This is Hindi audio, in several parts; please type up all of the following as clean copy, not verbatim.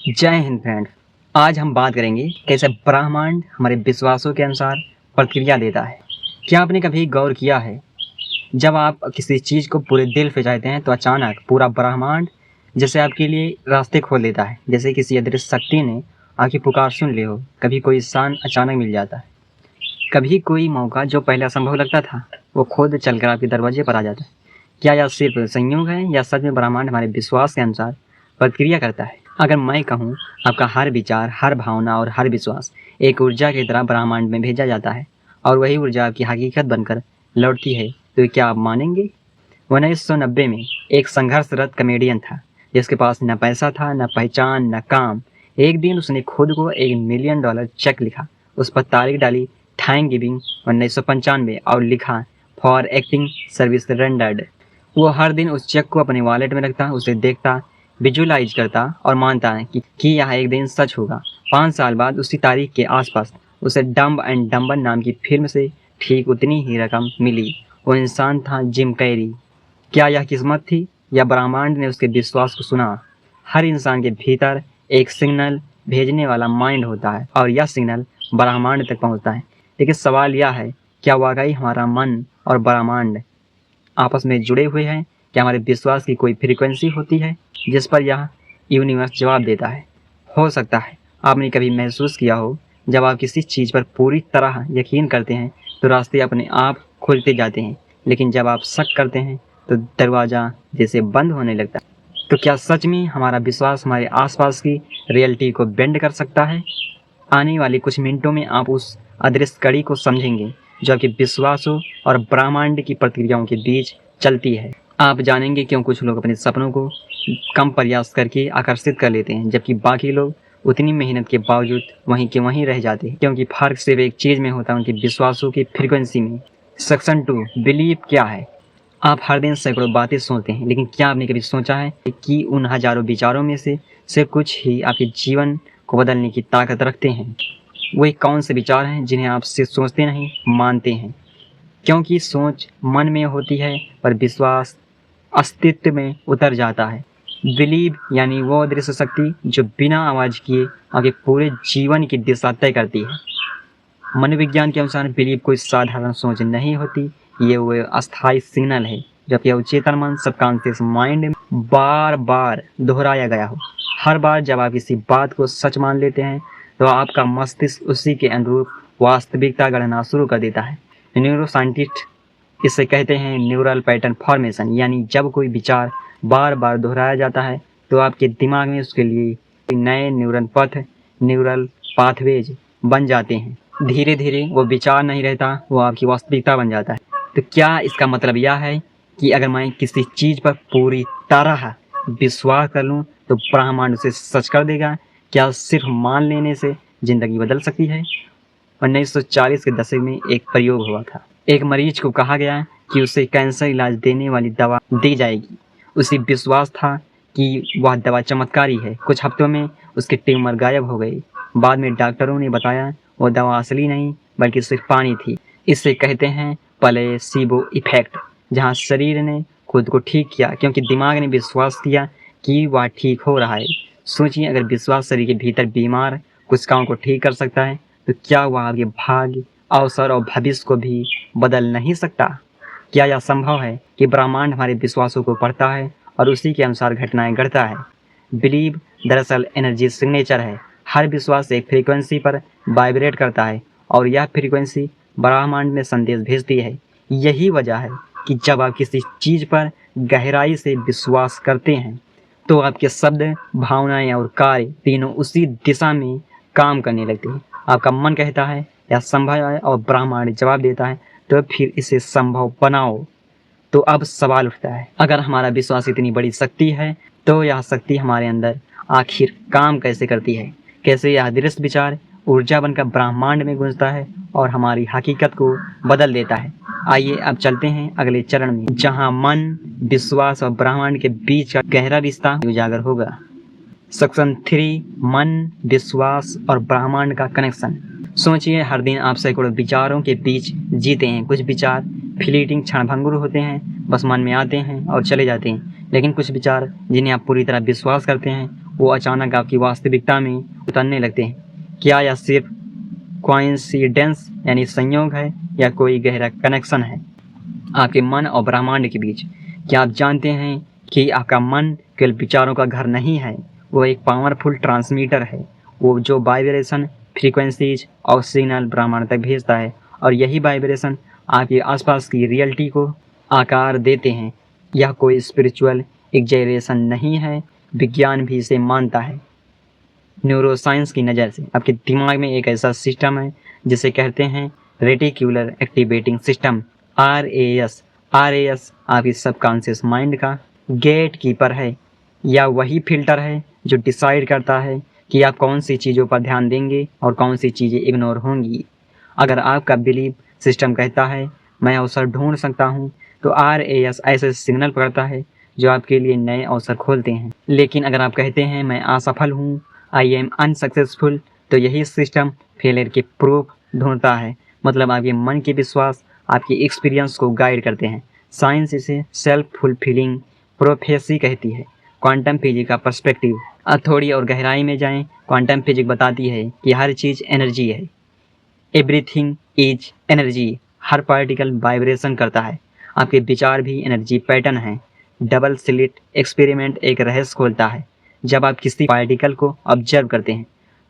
जय हिंद फ्रेंड। आज हम बात करेंगे कैसे ब्रह्मांड हमारे विश्वासों के अनुसार प्रतिक्रिया देता है। क्या आपने कभी गौर किया है, जब आप किसी चीज़ को पूरे दिल से चाहते हैं तो अचानक पूरा ब्रह्मांड जैसे आपके लिए रास्ते खोल देता है, जैसे किसी अदृश्य शक्ति ने आपकी पुकार सुन ली हो। कभी कोई इंसान अचानक मिल जाता है, कभी कोई मौका जो पहले असंभव लगता था वो खुद चलकर आपके दरवाजे पर आ जाता है। क्या यह सिर्फ संयोग है या सच में ब्रह्मांड हमारे विश्वास के अनुसार प्रतिक्रिया करता है? अगर मैं कहूँ, आपका हर विचार, हर भावना और हर विश्वास एक ऊर्जा की तरह ब्रह्मांड में भेजा जाता है और वही ऊर्जा आपकी हकीकत बनकर लौटती है, तो क्या आप मानेंगे? 1990 में एक संघर्षरत कॉमेडियन था जिसके पास न पैसा था, न पहचान, न काम। एक दिन उसने खुद को $1 मिलियन चेक लिखा, उस पर तारीख डाली थैंक गिविंग 1995 और लिखा फॉर एक्टिंग सर्विस रेंडर्ड। वो हर दिन उस चेक को अपने वॉलेट में रखता, उसे देखता, विजुअलाइज करता और मानता है कि यह एक दिन सच होगा। 5 साल बाद उसी तारीख के आसपास उसे डम्ब एंड डम्बर नाम की फिल्म से ठीक उतनी ही रकम मिली। वो इंसान था जिम कैरी। क्या यह किस्मत थी या ब्रह्मांड ने उसके विश्वास को सुना? हर इंसान के भीतर एक सिग्नल भेजने वाला माइंड होता है और यह सिग्नल ब्रह्मांड तक पहुंचता है। लेकिन सवाल यह है, क्या वाकई हमारा मन और ब्रह्मांड आपस में जुड़े हुए हैं? क्या हमारे विश्वास की कोई फ्रीक्वेंसी होती है जिस पर यह यूनिवर्स जवाब देता है? हो सकता है आपने कभी महसूस किया हो, जब आप किसी चीज़ पर पूरी तरह यकीन करते हैं तो रास्ते अपने आप खुलते जाते हैं, लेकिन जब आप शक करते हैं तो दरवाज़ा जैसे बंद होने लगता है। तो क्या सच में हमारा विश्वास हमारे आसपास की रियलिटी को बेंड कर सकता है? आने वाले कुछ मिनटों में आप उस अदृश्य कड़ी को समझेंगे जो आपके विश्वासों और ब्रह्मांड की प्रतिक्रियाओं के बीच चलती है। आप जानेंगे क्यों कुछ लोग अपने सपनों को कम प्रयास करके आकर्षित कर लेते हैं, जबकि बाकी लोग उतनी मेहनत के बावजूद वहीं के वहीं रह जाते हैं। क्योंकि फर्क सिर्फ एक चीज़ में होता है, उनके विश्वासों की फ्रिक्वेंसी में। सेक्शन 2, बिलीव क्या है? आप हर दिन सैकड़ों बातें सोचते हैं, लेकिन क्या आपने कभी सोचा है कि उन हजारों विचारों में से सिर्फ कुछ ही आपके जीवन को बदलने की ताकत रखते हैं? वही कौन से विचार हैं जिन्हें आप सिर्फ सोचते नहीं, मानते हैं? क्योंकि सोच मन में होती है पर विश्वास अस्तित्व में उतर जाता है। बिलीव यानी वो अदृश्य शक्ति जो बिना आवाज़ किए आपके पूरे जीवन की दिशा तय करती है। मनोविज्ञान के अनुसार बिलीव कोई साधारण सोच नहीं होती, ये वो अस्थायी सिग्नल है जो आपके अवचेतन मन, सबकॉन्शियस माइंड में बार बार दोहराया गया हो। हर बार जब आप किसी बात को सच मान लेते हैं तो आपका मस्तिष्क उसी के अनुरूप वास्तविकता गढ़ना शुरू कर देता है। न्यूरो साइंटिस्ट इसे कहते हैं न्यूरल पैटर्न फॉर्मेशन, यानी जब कोई विचार बार बार दोहराया जाता है तो आपके दिमाग में उसके लिए नए न्यूरल पथ, न्यूरल पाथवेज बन जाते हैं। धीरे धीरे वो विचार नहीं रहता, वो आपकी वास्तविकता बन जाता है। तो क्या इसका मतलब यह है कि अगर मैं किसी चीज़ पर पूरी तरह विश्वास कर लूँ तो ब्रह्मांड उसे सच कर देगा? क्या सिर्फ मान लेने से ज़िंदगी बदल सकती है? 1940 के दशक में एक प्रयोग हुआ था। एक मरीज को कहा गया कि उसे कैंसर इलाज देने वाली दवा दी जाएगी। उसे विश्वास था कि वह दवा चमत्कारी है। कुछ हफ्तों में उसके ट्यूमर गायब हो गई। बाद में डॉक्टरों ने बताया वो दवा असली नहीं बल्कि सिर्फ पानी थी। इसे कहते हैं प्लेसिबो इफेक्ट, जहाँ शरीर ने खुद को ठीक किया क्योंकि दिमाग ने विश्वास किया कि वह ठीक हो रहा है। सोचिए, अगर विश्वास शरीर के भीतर बीमार कुछ काम को ठीक कर सकता है तो क्या वह आपके भाग्य, अवसर और भविष्य को भी बदल नहीं सकता? क्या यह संभव है कि ब्रह्मांड हमारे विश्वासों को पढ़ता है और उसी के अनुसार घटनाएं गढ़ता है? बिलीव दरअसल एनर्जी सिग्नेचर है। हर विश्वास एक फ्रीक्वेंसी पर वाइब्रेट करता है और यह फ्रीक्वेंसी ब्रह्मांड में संदेश भेजती है। यही वजह है कि जब आप किसी चीज़ पर गहराई से विश्वास करते हैं तो आपके शब्द, भावनाएं और कार्य तीनों उसी दिशा में काम करने लगते हैं। आपका मन कहता है यह संभव है और ब्रह्मांड जवाब देता है तो फिर इसे संभव बनाओ। तो अब सवाल उठता है, अगर हमारा विश्वास इतनी बड़ी शक्ति है तो यह शक्ति हमारे अंदर आखिर काम कैसे करती है? कैसे यह अदृश्य विचार ऊर्जा बनकर ब्रह्मांड में गूंजता है और हमारी हकीकत को बदल देता है? आइए अब चलते हैं अगले चरण में, जहां मन, विश्वास और ब्रह्मांड के बीच का गहरा रिश्ता उजागर होगा। सेक्शन 3, मन, विश्वास और ब्रह्मांड का कनेक्शन। सोचिए, हर दिन आप सैकड़ों विचारों के बीच जीते हैं। कुछ विचार फ्लीटिंग, क्षणभंगुर होते हैं, बस मन में आते हैं और चले जाते हैं। लेकिन कुछ विचार जिन्हें आप पूरी तरह विश्वास करते हैं वो अचानक आपकी वास्तविकता में उतरने लगते हैं। क्या यह सिर्फ कोइंसिडेंस यानी संयोग है या कोई गहरा कनेक्शन है आपके मन और ब्रह्मांड के बीच? क्या आप जानते हैं कि आपका मन केवल विचारों का घर नहीं है, वो एक पावरफुल ट्रांसमीटर है, वो जो वाइब्रेशन, फ्रीक्वेंसीज और सिग्नल ब्रह्मांड तक भेजता है, और यही वाइब्रेशन आपके आसपास की रियलिटी को आकार देते हैं। यह कोई स्पिरिचुअल एग्जैजरेशन नहीं है, विज्ञान भी इसे मानता है। न्यूरोसाइंस की नज़र से आपके दिमाग में एक ऐसा सिस्टम है जिसे कहते हैं reticular activating system, RAS। RAS आपकी सबकॉन्शियस माइंड का गेट कीपर है, या वही फिल्टर है जो डिसाइड करता है कि आप कौन सी चीज़ों पर ध्यान देंगे और कौन सी चीज़ें इग्नोर होंगी। अगर आपका बिलीफ सिस्टम कहता है मैं अवसर ढूंढ सकता हूँ, तो RAS ऐसे सिग्नल पकड़ता है जो आपके लिए नए अवसर खोलते हैं। लेकिन अगर आप कहते हैं मैं असफल हूँ, आई एम अनसक्सेसफुल, तो यही सिस्टम फेलियर के प्रूफ ढूंढता है। मतलब आपके मन के विश्वास आपके एक्सपीरियंस को गाइड करते हैं। साइंस इसे सेल्फ फुलफिलिंग प्रोफेसी कहती है। क्वांटम फिजिक्स का पर्सपेक्टिव, अब थोड़ी और गहराई में जाएं। क्वांटम फिजिक्स बताती है कि हर चीज़ एनर्जी है, everything is energy. Her particle vibration करता है, आपके विचार भी एनर्जी पैटर्न हैं। डबल स्लिट एक्सपेरिमेंट एक रहस्य खोलता है। जब आप किसी पार्टिकल को ऑब्जर्व करते हैं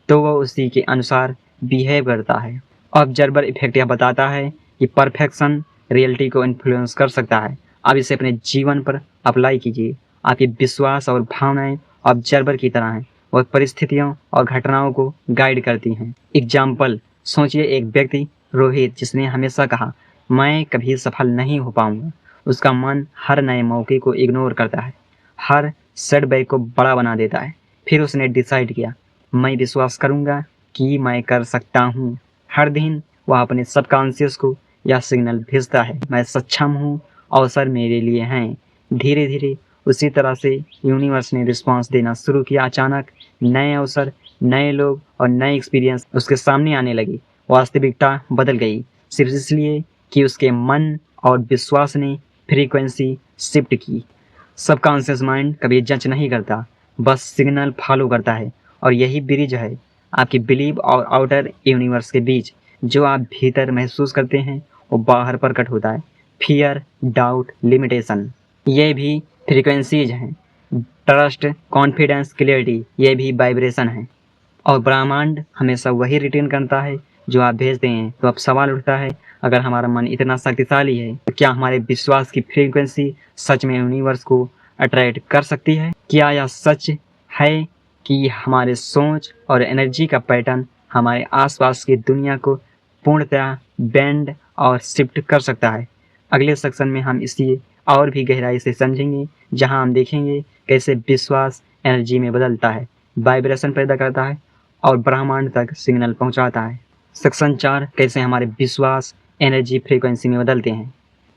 तो वह उसी के अनुसार बिहेव करता है। ऑब्जर्वर इफेक्ट यह बताता है कि परफेक्शन रियलिटी को इन्फ्लुएंस कर सकता है। आप इसे अपने जीवन पर अप्लाई कीजिए। आपके विश्वास और भावनाएं ऑब्जर्वर की तरह हैं और परिस्थितियों और घटनाओं को गाइड करती हैं। एग्जाम्पल, सोचिए एक व्यक्ति रोहित जिसने हमेशा कहा मैं कभी सफल नहीं हो पाऊंगा। उसका मन हर नए मौके को इग्नोर करता है, हर सेटबैक को बड़ा बना देता है। फिर उसने डिसाइड किया मैं विश्वास करूंगा कि मैं कर सकता हूँ। हर दिन वह अपने सबकॉन्शियस को यह सिग्नल भेजता है मैं सक्षम हूँ, अवसर मेरे लिए हैं। धीरे धीरे उसी तरह से यूनिवर्स ने रिस्पांस देना शुरू किया। अचानक नए अवसर, नए लोग और नए एक्सपीरियंस उसके सामने आने लगे। वास्तविकता बदल गई सिर्फ इसलिए कि उसके मन और विश्वास ने फ्रीक्वेंसी शिफ्ट की। सबकॉन्शियस माइंड कभी जज नहीं करता, बस सिग्नल फॉलो करता है। और यही ब्रिज है आपकी बिलीव और आउटर यूनिवर्स के बीच। जो आप भीतर महसूस करते हैं वो बाहर प्रकट होता है। फियर, डाउट, लिमिटेशन, ये भी फ्रीक्वेंसीज हैं। ट्रस्ट, कॉन्फिडेंस, क्लियरिटी, ये भी वाइब्रेशन है। और ब्रह्मांड हमेशा वही रिटर्न करता है जो आप भेजते हैं। तो अब सवाल उठता है, अगर हमारा मन इतना शक्तिशाली है तो क्या हमारे विश्वास की फ्रीक्वेंसी सच में यूनिवर्स को अट्रैक्ट कर सकती है? क्या यह सच है कि हमारे सोच और एनर्जी का पैटर्न हमारे आसपास की दुनिया को पूर्णतः बेंड और शिफ्ट कर सकता है? अगले सेक्शन में हम इसी और भी गहराई से समझेंगे, जहां हम देखेंगे कैसे विश्वास एनर्जी में बदलता है, वाइब्रेशन पैदा करता है और ब्रह्मांड तक सिग्नल पहुंचाता है। सेक्शन 4, कैसे हमारे विश्वास एनर्जी फ्रीक्वेंसी में बदलते हैं।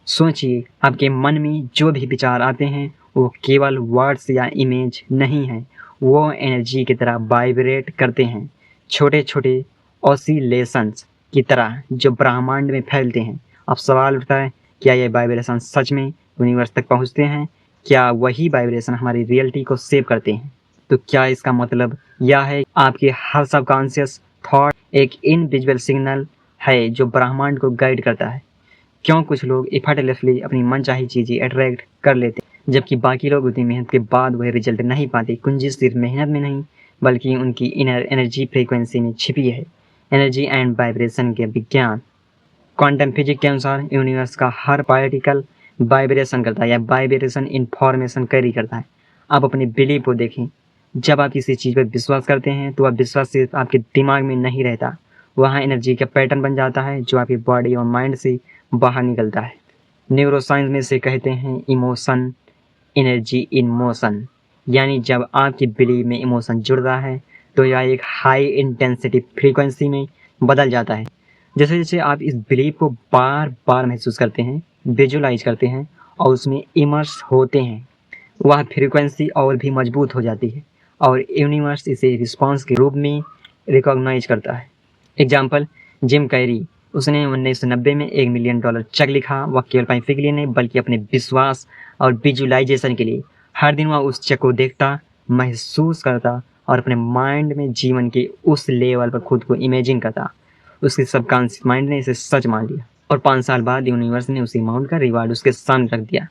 सोचिए, आपके मन में जो भी विचार आते हैं वो केवल वर्ड्स या इमेज नहीं है, वो एनर्जी की तरह वाइब्रेट करते हैं, छोटे छोटे ऑसिलेशंस की तरह जो ब्रह्मांड में फैलते हैं। अब सवाल उठता है, क्या ये वाइब्रेशन सच में यूनिवर्स तक पहुंचते हैं? क्या वही वाइब्रेशन हमारी रियलिटी को सेव करते हैं? तो क्या इसका मतलब यह है आपके हर सबकॉन्शियस थॉट एक इनविजिबल सिग्नल है जो ब्रह्मांड को गाइड करता है? क्यों कुछ लोग एफर्टलेसली अपनी मनचाही चीज़ें अट्रैक्ट कर लेते हैं जबकि बाकी लोग उतनी मेहनत के बाद वह रिजल्ट नहीं पाते? कुंजी सिर्फ मेहनत में नहीं बल्कि उनकी इनर एनर्जी फ्रीक्वेंसी में छिपी है। एनर्जी एंड वाइब्रेशन के विज्ञान। क्वांटम फिजिक्स के अनुसार यूनिवर्स का हर पार्टिकल वाइब्रेशन करता है या वाइब्रेशन इन्फॉर्मेशन कैरी करता है। आप अपनी बिलीफ को देखें, जब आप किसी चीज़ पर विश्वास करते हैं तो वह विश्वास सिर्फ आपके दिमाग में नहीं रहता, वहाँ एनर्जी का पैटर्न बन जाता है जो आपकी बॉडी और माइंड से बाहर निकलता है। न्यूरोसाइंस में से कहते हैं इमोशन एनर्जी इन मोशन, यानी जब आपकी बिलीव में इमोशन जुड़ रहा है तो यह एक हाई इंटेंसिटी फ्रीक्वेंसी में बदल जाता है। जैसे जैसे आप इस बिलीव को बार बार महसूस करते हैं, विजुलाइज करते हैं और उसमें इमर्स होते हैं, वह फ्रीक्वेंसी और भी मजबूत हो जाती है और यूनिवर्स इसे रिस्पॉन्स के रूप में रिकॉग्नाइज करता है। एग्जाम्पल, जिम कैरी, उसने 1990 में $1 मिलियन चेक लिखा। वह केवल पाई के लिए नहीं बल्कि अपने विश्वास और विजुलाइजेशन के लिए। हर दिन वह उस चेक को देखता महसूस करता और अपने माइंड में जीवन के उस लेवल पर खुद को इमेजिन करता। उसके सबकॉन्शियस माइंड ने इसे सच मान लिया और 5 साल बाद यूनिवर्स ने उसी अमाउंट का रिवार्ड उसके सामने रख दिया।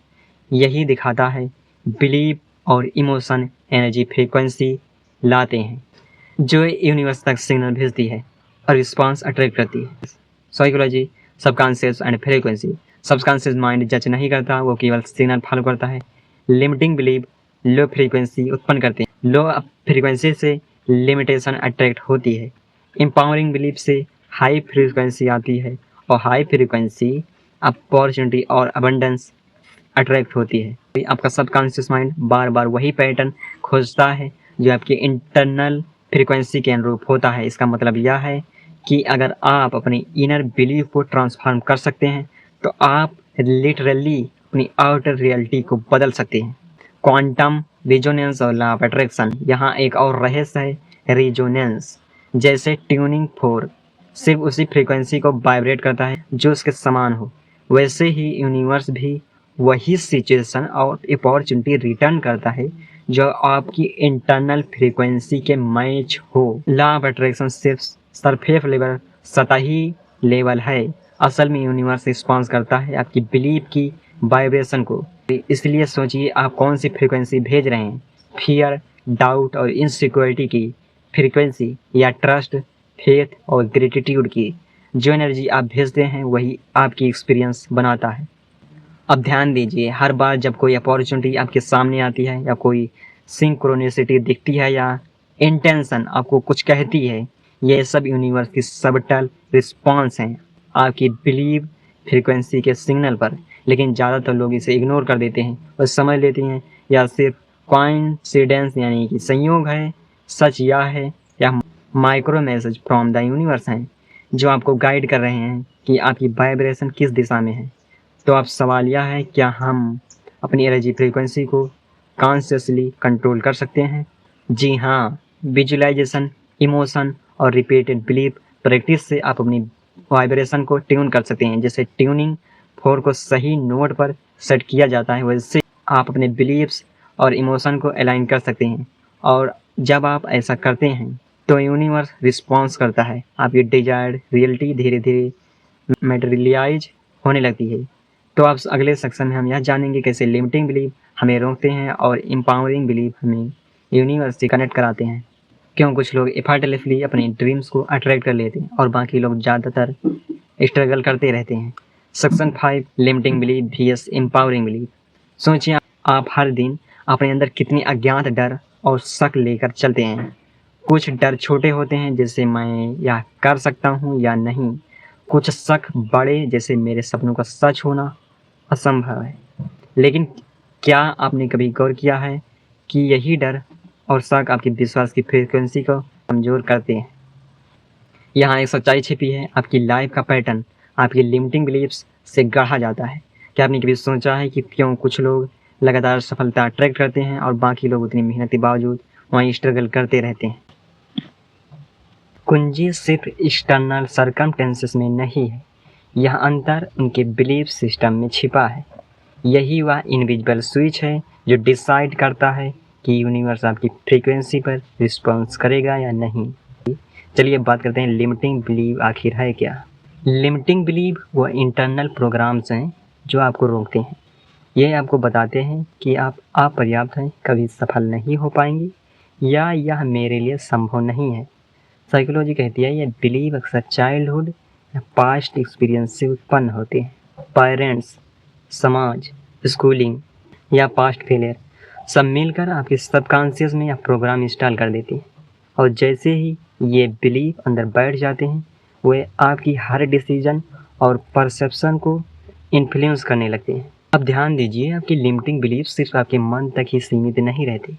यही दिखाता है बिलीव और इमोशन एनर्जी फ्रीक्वेंसी लाते हैं जो यूनिवर्स तक सिग्नल भेजती है और रिस्पांस अट्रैक्ट करती है। Psychology, subconscious and frequency. Subconscious mind जज नहीं करता, वो केवल सिग्नल फॉलो करता है। लिमिटिंग बिलीव लो फ्रीक्वेंसी उत्पन्न करते हैं। लो फ्रीक्वेंसी से लिमिटेशन अट्रैक्ट होती है। एम्पावरिंग बिलीफ से हाई फ्रीक्वेंसी आती है और हाई फ्रीक्वेंसी अपॉर्चुनिटी और अबंडेंस अट्रैक्ट होती है। आपका सबकॉन्शियस माइंड बार बार वही पैटर्न खोजता है जो आपकी इंटरनल फ्रीक्वेंसी के अनुरूप होता है। इसका मतलब यह है कि अगर आप अपनी इनर बिलीफ को ट्रांसफॉर्म कर सकते हैं तो आप लिटरली अपनी आउटर रियलिटी को बदल सकते हैं। क्वांटम रिजोनेंस और लॉ ऑफ अट्रैक्शन। यहाँ एक और रहस्य है रिजोनेंस। जैसे ट्यूनिंग फोर्क सिर्फ उसी फ्रीक्वेंसी को वाइब्रेट करता है जो उसके समान हो, वैसे ही यूनिवर्स भी वही सिचुएशन और अपॉर्चुनिटी रिटर्न करता है जो आपकी इंटरनल फ्रीक्वेंसी के मैच हो। लॉ ऑफ अट्रैक्शन सिर्फ सरफेस लेवल, सतही लेवल है। असल में यूनिवर्स रिस्पॉन्स करता है आपकी बिलीफ की वाइब्रेशन को। इसलिए सोचिए आप कौन सी फ्रीक्वेंसी भेज रहे हैं, फियर, डाउट और इनसिक्योरिटी की फ्रीक्वेंसी या ट्रस्ट, फेथ और ग्रेटिट्यूड की। जो एनर्जी आप भेजते हैं वही आपकी एक्सपीरियंस बनाता है। अब ध्यान दीजिए, हर बार जब कोई अपॉर्चुनिटी आपके सामने आती है या कोई सिंक्रोनिसिटी दिखती है या इंटेंशन आपको कुछ कहती है, ये सब यूनिवर्स की सबटल रिस्पॉन्स हैं आपकी बिलीव फ्रीक्वेंसी के सिग्नल पर। लेकिन ज़्यादातर लोग इसे इग्नोर कर देते हैं और समझ लेते हैं या सिर्फ कोइंसिडेंस यानी कि संयोग है। सच यह है या micro message from the universe हैं जो आपको गाइड कर रहे हैं कि आपकी वाइब्रेशन किस दिशा में है। तो अब सवाल यह है, क्या हम अपनी एनर्जी फ्रीक्वेंसी को कॉन्शियसली कंट्रोल कर सकते हैं? जी हाँ, विजुअलाइजेशन, इमोशन और रिपीटेड बिलीफ प्रैक्टिस से आप अपनी वाइब्रेशन को ट्यून कर सकते हैं। जैसे ट्यूनिंग फोर्क को सही नोट पर सेट किया जाता है, वैसे आप अपने बिलीव्स और इमोशन को अलाइन कर सकते हैं। और जब आप ऐसा करते हैं तो यूनिवर्स रिस्पॉन्स करता है। आपकी डिजायर्ड रियलिटी धीरे धीरे मैटेरियलाइज होने लगती है। तो आप अगले सेक्शन में हम यह जानेंगे कैसे लिमिटिंग बिलीफ हमें रोकते हैं और एम्पावरिंग बिलीफ हमें यूनिवर्स से कनेक्ट कराते हैं। क्यों कुछ लोग एफर्टलेसली अपने ड्रीम्स को अट्रैक्ट कर लेते हैं और बाकी लोग ज़्यादातर स्ट्रगल करते रहते हैं। Section 5 limiting belief vs empowering belief. सोचिए आप हर दिन अपने अंदर कितनी अज्ञात डर और शक लेकर चलते हैं। कुछ डर छोटे होते हैं जैसे मैं यह कर सकता हूँ या नहीं। कुछ शक बड़े जैसे मेरे सपनों का सच होना असंभव है। लेकिन क्या आपने कभी गौर किया है कि यही डर और शक आपके विश्वास की फ्रीक्वेंसी को कमज़ोर करते हैं? यहाँ एक सच्चाई छिपी है, आपकी लाइफ का पैटर्न आपकी लिमिटिंग बिलीफ्स से गढ़ा जाता है। क्या आपने कभी सोचा है कि क्यों कुछ लोग लगातार सफलता अट्रैक्ट करते हैं और बाकी लोग उतनी मेहनत के बावजूद वहीं स्ट्रगल करते रहते हैं? कुंजी सिर्फ एक्सटर्नल सर्कमस्टेंसेस में नहीं है, यह अंतर उनके बिलीफ सिस्टम में छिपा है। यही वह इनविजिबल स्विच है जो डिसाइड करता है कि यूनिवर्स आपकी फ्रीक्वेंसी पर रिस्पॉन्स करेगा या नहीं। चलिए बात करते हैं लिमिटिंग बिलीव आखिर है क्या। लिमिटिंग बिलीव वो इंटरनल प्रोग्राम्स हैं जो आपको रोकते हैं। ये आपको बताते हैं कि आप अपर्याप्त हैं, कभी सफल नहीं हो पाएंगे या यह मेरे लिए संभव नहीं है। साइकोलॉजी कहती है ये बिलीव अक्सर चाइल्डहुड या पास्ट एक्सपीरियंस से उत्पन्न होते हैं। पेरेंट्स, समाज, स्कूलिंग या पास्ट फेलियर सब मिलकर आपके सबकॉन्शियस में यह प्रोग्राम इंस्टॉल कर देते हैं और जैसे ही ये बिलीव अंदर बैठ जाते हैं वे आपकी हर डिसीजन और परसेप्शन को इन्फ्लुएंस करने लगते हैं। अब ध्यान दीजिए, आपकी लिमिटिंग बिलीफ सिर्फ आपके मन तक ही सीमित नहीं रहते,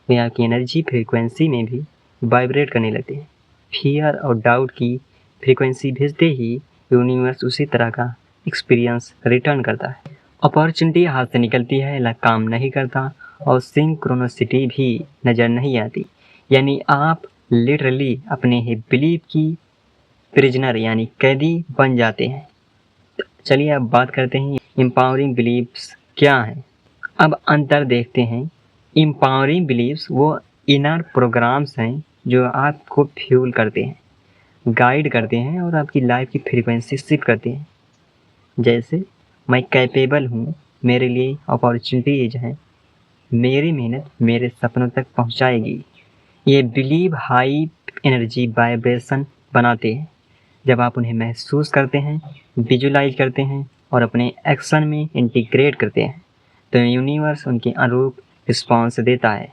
वे आपकी एनर्जी फ्रीक्वेंसी में भी वाइब्रेट करने लगते हैं। फियर और डाउट की फ्रीक्वेंसी भेजते ही यूनिवर्स उसी तरह का एक्सपीरियंस रिटर्न करता है। अपॉर्चुनिटी हाथ से निकलती है, लक काम नहीं करता और सिंक्रोनिसिटी भी नज़र नहीं आती। यानी आप लिटरली अपने ही बिलीफ की प्रिजनर यानी कैदी बन जाते हैं। चलिए अब बात करते हैं एम्पावरिंग बिलीफ्स क्या है। अब अंतर देखते हैं। एम्पावरिंग बिलीव्स वो इनर प्रोग्राम्स हैं जो आपको फ्यूल करते हैं, गाइड करते हैं और आपकी लाइफ की फ्रीक्वेंसी शिफ्ट करते हैं। जैसे मैं कैपेबल हूँ, मेरे लिए अपॉर्चुनिटीज हैं, मेरी मेहनत मेरे सपनों तक पहुँचाएगी। ये बिलीव हाई एनर्जी वाइब्रेशन बनाते हैं। जब आप उन्हें महसूस करते हैं, विजुलाइज करते हैं और अपने एक्शन में इंटीग्रेट करते हैं, तो यूनिवर्स उनके अनुरूप रिस्पॉन्स देता है।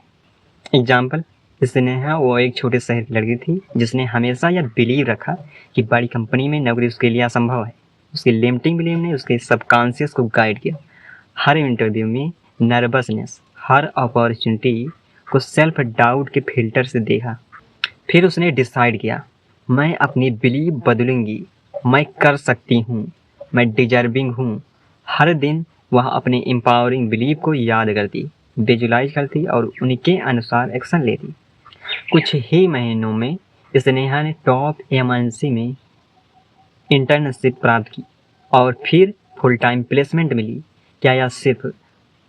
एग्जाम्पल, स्नेहा वो एक छोटे शहर की लड़की थी जिसने हमेशा यह बिलीव रखा कि बड़ी कंपनी में नौकरी उसके लिए असंभव है। उसकी लिमिटिंग बिलीव ने उसके सबकॉन्शियस को गाइड किया। हर इंटरव्यू में नर्वसनेस, हर अपॉर्चुनिटी को सेल्फ डाउट के फिल्टर से देखा। फिर उसने डिसाइड किया, मैं अपनी बिलीव बदलूंगी, मैं कर सकती हूँ, मैं डिजर्विंग हूँ। हर दिन वह अपने एम्पावरिंग बिलीव को याद करती, विजुलाइज करती और उनके अनुसार एक्शन लेती। कुछ ही महीनों में स्नेहा ने टॉप एमएनसी में इंटर्नशिप प्राप्त की और फिर फुल टाइम प्लेसमेंट मिली। क्या यह सिर्फ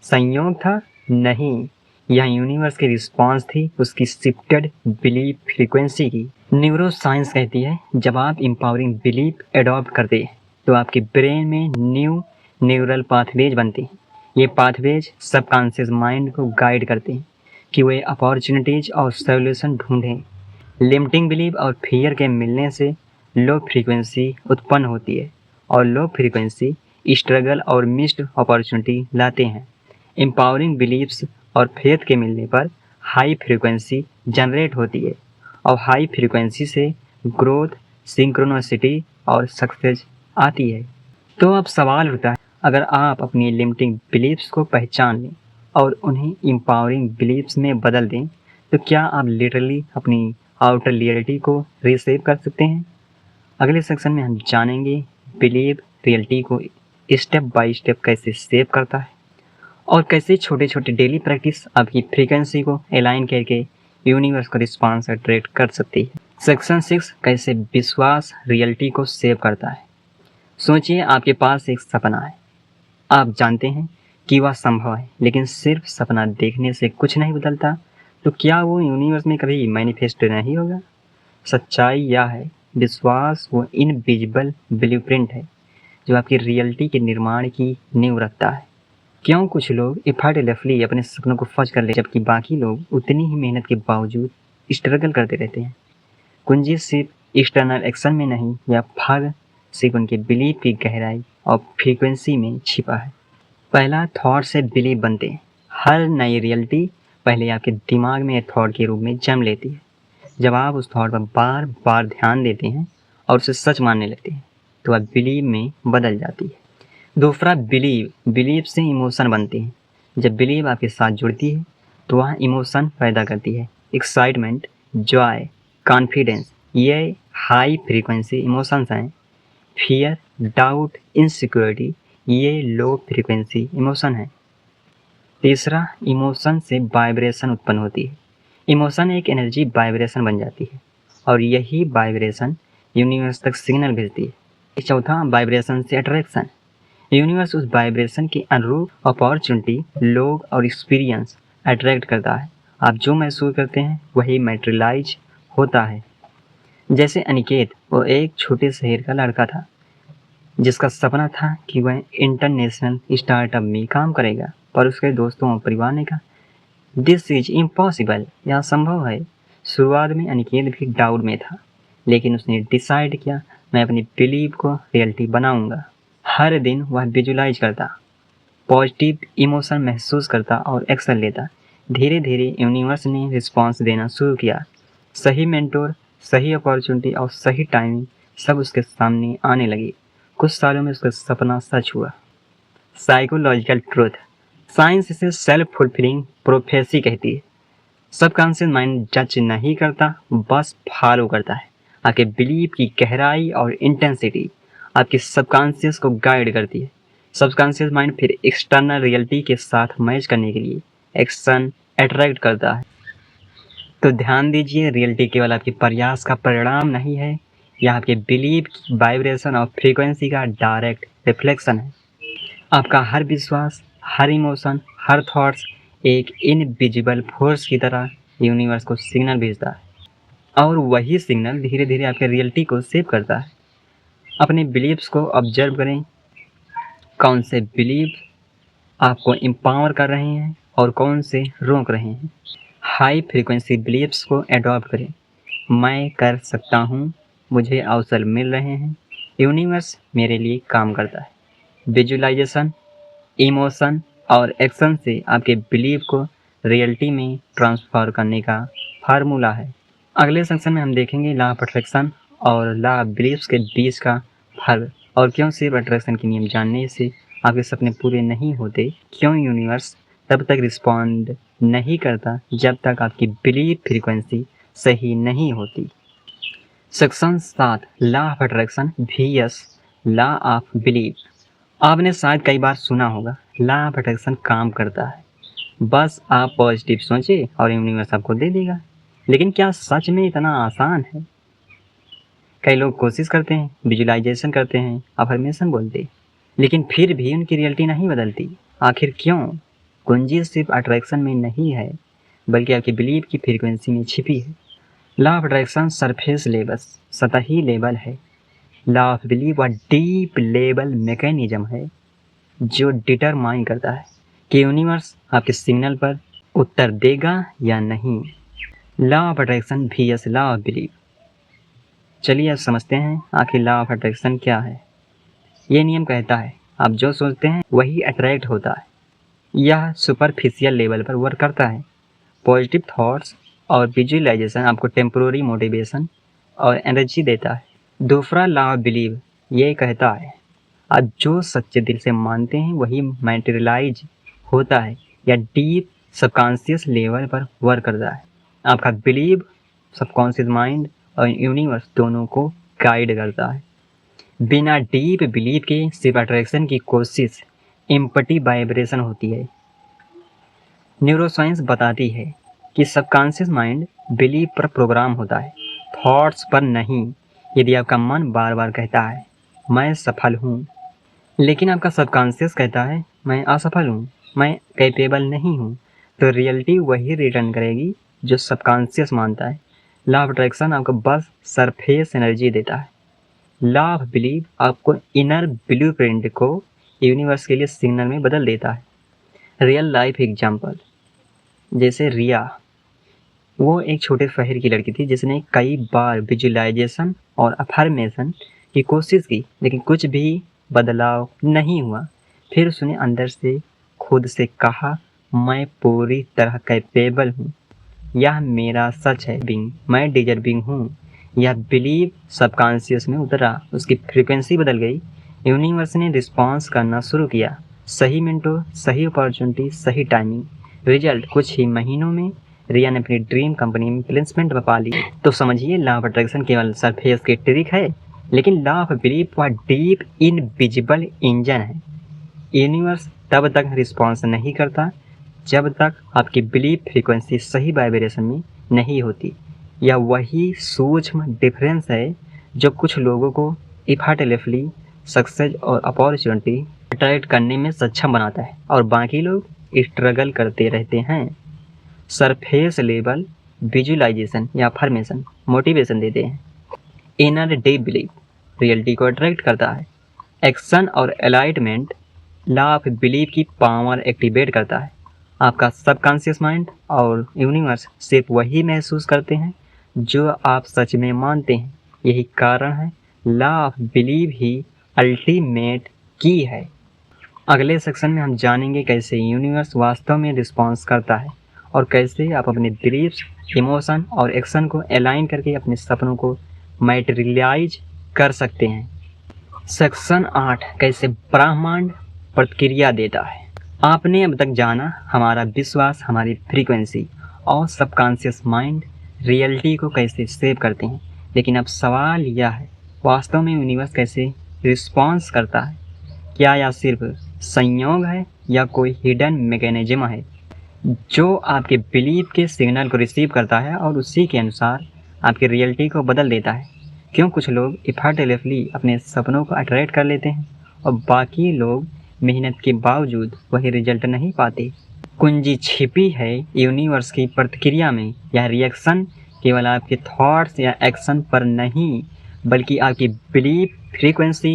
संयोग था? नहीं, यह यूनिवर्स की रिस्पॉन्स थी उसकी शिफ्टेड बिलीफ फ्रीक्वेंसी की। न्यूरोसाइंस कहती है जब आप एम्पावरिंग बिलीफ एडॉप्ट करते हैं तो आपके ब्रेन में न्यू न्यूरल पाथवेज बनते हैं। ये पाथवेज सबकॉन्शियस माइंड को गाइड करते हैं कि वे अपॉर्चुनिटीज और सोल्यूशन ढूंढें। लिमिटिंग बिलीफ और फियर के मिलने से लो फ्रीक्वेंसी उत्पन्न होती है और लो फ्रीक्वेंसी स्ट्रगल और मिस्ड अपॉर्चुनिटी लाते हैं। एम्पावरिंग बिलीफ्स और फेथ के मिलने पर हाई फ्रीक्वेंसी जनरेट होती है और हाई फ्रीक्वेंसी से ग्रोथ, सिंक्रोनिसिटी और सक्सेस आती है। तो अब सवाल उठता है, अगर आप अपनी लिमिटिंग बिलीफ्स को पहचान लें और उन्हें एम्पावरिंग बिलीफ्स में बदल दें, तो क्या आप लिटरली अपनी आउटर रियलिटी को रीसेव कर सकते हैं? अगले सेक्शन में हम जानेंगे बिलीव रियलिटी को स्टेप बाय स्टेप कैसे सेव करता है और कैसे छोटे छोटे डेली प्रैक्टिस आपकी फ्रीक्वेंसी को अलाइन करके यूनिवर्स का रिस्पॉन्स अट्रैक्ट कर सकती है। सेक्शन 6, कैसे विश्वास रियलिटी को सेव करता है। सोचिए आपके पास एक सपना है, आप जानते हैं कि वह संभव है, लेकिन सिर्फ सपना देखने से कुछ नहीं बदलता। तो क्या वो यूनिवर्स में कभी मैनिफेस्ट नहीं होगा? सच्चाई यह है, विश्वास वो इनविजिबल ब्लूप्रिंट है जो आपकी रियलिटी के निर्माण की नींव रखता है। क्यों कुछ लोग एफर्टलेसली अपने सपनों को फर्ज कर ले जबकि बाकी लोग उतनी ही मेहनत के बावजूद स्ट्रगल करते रहते हैं? कुंजी सिर्फ एक्सटर्नल एक्शन में नहीं, या फर्क सिर्फ उनके बिलीफ की गहराई और फ्रीक्वेंसी में छिपा है। पहला, थॉट से बिलीफ बनते हैं। हर नई रियलिटी पहले आपके दिमाग में थॉट के रूप में जन्म लेती है। जब आप उस थॉट पर बार बार ध्यान देते हैं और उसे सच मानने लगते हैं तो वह बिलीव में बदल जाती है। दूसरा, बिलीव से इमोशन बनते हैं। जब बिलीव आपके साथ जुड़ती है तो वह इमोशन पैदा करती है, एक्साइटमेंट, जॉय, कॉन्फिडेंस। ये हाई फ्रीक्वेंसी इमोशंस हैं। फियर, डाउट, इनसिक्योरिटी ये लो फ्रीक्वेंसी इमोशन है। तीसरा, इमोशन से वाइब्रेशन उत्पन्न होती है। इमोशन एक एनर्जी वाइब्रेशन बन जाती है और यही वाइब्रेशन यूनिवर्स तक सिग्नल भेजती है। चौथा, वाइब्रेशन से अट्रैक्शन। यूनिवर्स उस वाइब्रेशन के अनुरूप अपॉर्चुनिटी, लोग और एक्सपीरियंस अट्रैक्ट करता है। आप जो महसूस करते हैं वही मैटेरियलाइज होता है। जैसे अनिकेत, वो एक छोटे शहर का लड़का था जिसका सपना था कि वह इंटरनेशनल स्टार्टअप में काम करेगा, पर उसके दोस्तों और परिवार ने कहा दिस इज इम्पॉसिबल, यह संभव है। शुरुआत में अनिकेत भी डाउट में था, लेकिन उसने डिसाइड किया मैं अपनी बिलीव को रियलिटी बनाऊंगा। हर दिन वह विजुलाइज करता, पॉजिटिव इमोशन महसूस करता और एक्शन लेता। धीरे धीरे यूनिवर्स ने रिस्पॉन्स देना शुरू किया। सही मेंटोर, सही अपॉर्चुनिटी और सही टाइमिंग सब उसके सामने आने लगी। कुछ सालों में उसका सपना सच हुआ। साइकोलॉजिकल ट्रूथ, साइंस इसे सेल्फ फुलफिलिंग प्रोफेसी कहती है। सबकॉन्शियस माइंड जज नहीं करता, बस फॉलो करता है। आपके बिलीव की गहराई और इंटेंसिटी आपके सबकॉन्शियस को गाइड करती है। सबकॉन्शियस माइंड फिर एक्सटर्नल रियलिटी के साथ मैच करने के लिए एक्शन अट्रैक्ट करता है। तो ध्यान दीजिए, रियलिटी केवल आपके प्रयास का परिणाम नहीं है, यह आपके बिलीव की वाइब्रेशन और फ्रीक्वेंसी का डायरेक्ट रिफ्लेक्शन है। आपका हर विश्वास, हर इमोशन, हर थॉट्स एक इनविजिबल फोर्स की तरह यूनिवर्स को सिग्नल भेजता है और वही सिग्नल धीरे धीरे आपके रियलिटी को सेव करता है। अपने बिलीव्स को ऑब्जर्व करें, कौन से बिलीव आपको एम्पावर कर रहे हैं और कौन से रोक रहे हैं। हाई फ्रीक्वेंसी बिलीव्स को एडॉप्ट करें। मैं कर सकता हूँ, मुझे अवसर मिल रहे हैं, यूनिवर्स मेरे लिए काम करता है। विजुअलाइजेशन, इमोशन और एक्शन से आपके बिलीव को रियलिटी में ट्रांसफर करने का फार्मूला है। अगले सेक्शन में हम देखेंगे लॉ ऑफ अट्रैक्शन और लॉ ऑफ बिलीव्स के बीच का फर्क और क्यों सिर्फ अट्रैक्शन के नियम जानने से आपके सपने पूरे नहीं होते, क्यों यूनिवर्स तब तक रिस्पॉन्ड नहीं करता जब तक आपकी बिलीव फ्रीक्वेंसी सही नहीं होती। Section 7 law of attraction vs law of believe. आपने शायद कई बार सुना होगा लॉ ऑफ अट्रैक्शन काम करता है, बस आप पॉजिटिव सोचें और यूनिवर्स आपको दे देगा। लेकिन क्या सच में इतना आसान है? कई लोग कोशिश करते हैं, विजुअलाइजेशन करते हैं, अफर्मेशन बोलते हैं, लेकिन फिर भी उनकी रियलिटी नहीं बदलती। आखिर क्यों? कुंजी सिर्फ अट्रैक्शन में नहीं है, बल्कि आपकी बिलीव की फ्रीक्वेंसी में छिपी है। Law of attraction surface level, सतही लेवल है। लॉ ऑफ बिलीव वह डीप लेवल मैकेनिज्म है जो डिटरमाइन करता है कि यूनिवर्स आपके सिग्नल पर उत्तर देगा या नहीं। Law of attraction vs law of believe. चलिए अब समझते हैं आखिर लॉ ऑफ अट्रैक्शन क्या है। ये नियम कहता है आप जो सोचते हैं वही अट्रैक्ट होता है। यह सुपरफिशियल लेवल पर वर्क करता है। पॉजिटिव थॉट्स और विजुअलाइजेशन आपको टेम्पोररी मोटिवेशन और एनर्जी देता है। दूसरा लॉ ऑफ बिलीव ये कहता है आप जो सच्चे दिल से मानते हैं वही मैटेरियलाइज होता है या डीप सबकॉन्शियस लेवल पर वर्क करता है। आपका बिलीव सबकॉन्शियस माइंड और यूनिवर्स दोनों को गाइड करता है। बिना डीप बिलीव के सिर्फ अट्रैक्शन की कोशिश एम्पटी वाइब्रेशन होती है। न्यूरोसाइंस बताती है कि सबकॉन्शियस माइंड बिलीव पर प्रोग्राम होता है, थॉट्स पर नहीं। यदि आपका मन बार बार कहता है मैं सफल हूँ, लेकिन आपका सबकॉन्शियस कहता है मैं असफल हूँ, मैं कैपेबल नहीं हूँ, तो रियलिटी वही रिटर्न करेगी जो सबकॉन्शियस मानता है। लॉ ऑफ अट्रैक्शन आपको बस सरफेस एनर्जी देता है। लॉ ऑफ बिलीव आपको इनर ब्लूप्रिंट को यूनिवर्स के लिए सिग्नल में बदल देता है। रियल लाइफ एग्जाम्पल, जैसे रिया, वो एक छोटे शहर की लड़की थी जिसने कई बार विजुअलाइजेशन और अफर्मेशन की कोशिश की, लेकिन कुछ भी बदलाव नहीं हुआ। फिर उसने अंदर से खुद से कहा मैं पूरी तरह कैपेबल हूँ, यह मेरा सच है, मैं डिजर्विंग हूँ। यह बिलीव सबकॉन्शियस में उतरा, उसकी फ्रीक्वेंसी बदल गई। यूनिवर्स ने रिस्पॉन्स करना शुरू किया। सही मिनटों, सही अपॉर्चुनिटी, सही टाइमिंग। रिजल्ट कुछ ही महीनों में रिया ने अपनी ड्रीम कंपनी में प्लेसमेंट पा ली। तो समझिए लॉ ऑफ अट्रैक्शन केवल सरफेस की ट्रिक है, लेकिन लॉ ऑफ बिलीव वह डीप इनविजिबल इंजन है। यूनिवर्स तब तक रिस्पॉन्स नहीं करता जब तक आपकी बिलीव फ्रीक्वेंसी सही वाइब्रेशन में नहीं होती। यह वही सूक्ष्म डिफरेंस है जो कुछ लोगों को इफर्टलेसली सक्सेस और अपॉर्चुनिटी अट्रैक्ट करने में सक्षम बनाता है और बाकी लोग स्ट्रगल करते रहते हैं। सरफेस लेवल विजुअलाइजेशन या अफर्मेशन मोटिवेशन देते हैं। इनर डीप बिलीव रियलिटी को अट्रैक्ट करता है। एक्शन और अलाइनमेंट लॉ ऑफ बिलीव की पावर एक्टिवेट करता है। आपका सबकॉन्शियस माइंड और यूनिवर्स सिर्फ वही महसूस करते हैं जो आप सच में मानते हैं। यही कारण है law of believe he ultimate की है। अगले सेक्शन में हम जानेंगे कैसे यूनिवर्स वास्तव में रिस्पॉन्स करता है और कैसे आप अपने बिलीव्स, इमोशन और एक्शन को अलाइन करके अपने सपनों को मैटेरियलाइज कर सकते हैं। सेक्शन 8 कैसे ब्रह्मांड प्रतिक्रिया देता है। आपने अब तक जाना हमारा विश्वास, हमारी फ्रीक्वेंसी और सबकॉन्शियस माइंड रियलिटी को कैसे सेव करते हैं, लेकिन अब सवाल यह है वास्तव में यूनिवर्स कैसे रिस्पॉन्स करता है। क्या यह सिर्फ संयोग है या कोई हिडन मैकेनिज्म है जो आपके बिलीव के सिग्नल को रिसीव करता है और उसी के अनुसार आपकी रियलिटी को बदल देता है। क्यों कुछ लोग इफर्टलेसली अपने सपनों को अट्रैक्ट कर लेते हैं और बाकी लोग मेहनत के बावजूद वही रिजल्ट नहीं पाते। कुंजी छिपी है यूनिवर्स की प्रतिक्रिया में। यह रिएक्शन केवल आपके थॉट्स या एक्शन पर नहीं, बल्कि आपकी बिलीफ, फ्रीक्वेंसी,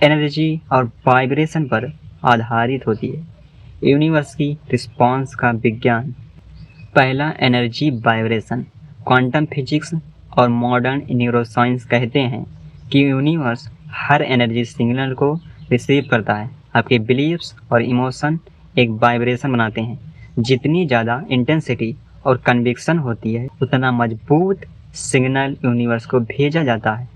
एनर्जी और वाइब्रेशन पर आधारित होती है। यूनिवर्स की रिस्पॉन्स का विज्ञान। पहला, एनर्जी वाइब्रेशन। क्वांटम फिजिक्स और मॉडर्न न्यूरोसाइंस कहते हैं कि यूनिवर्स हर एनर्जी सिग्नल को रिसीव करता है। आपके बिलीव्स और इमोशन एक वाइब्रेशन बनाते हैं। जितनी ज़्यादा इंटेंसिटी और कन्विक्शन होती है, उतना मजबूत सिग्नल यूनिवर्स को भेजा जाता है।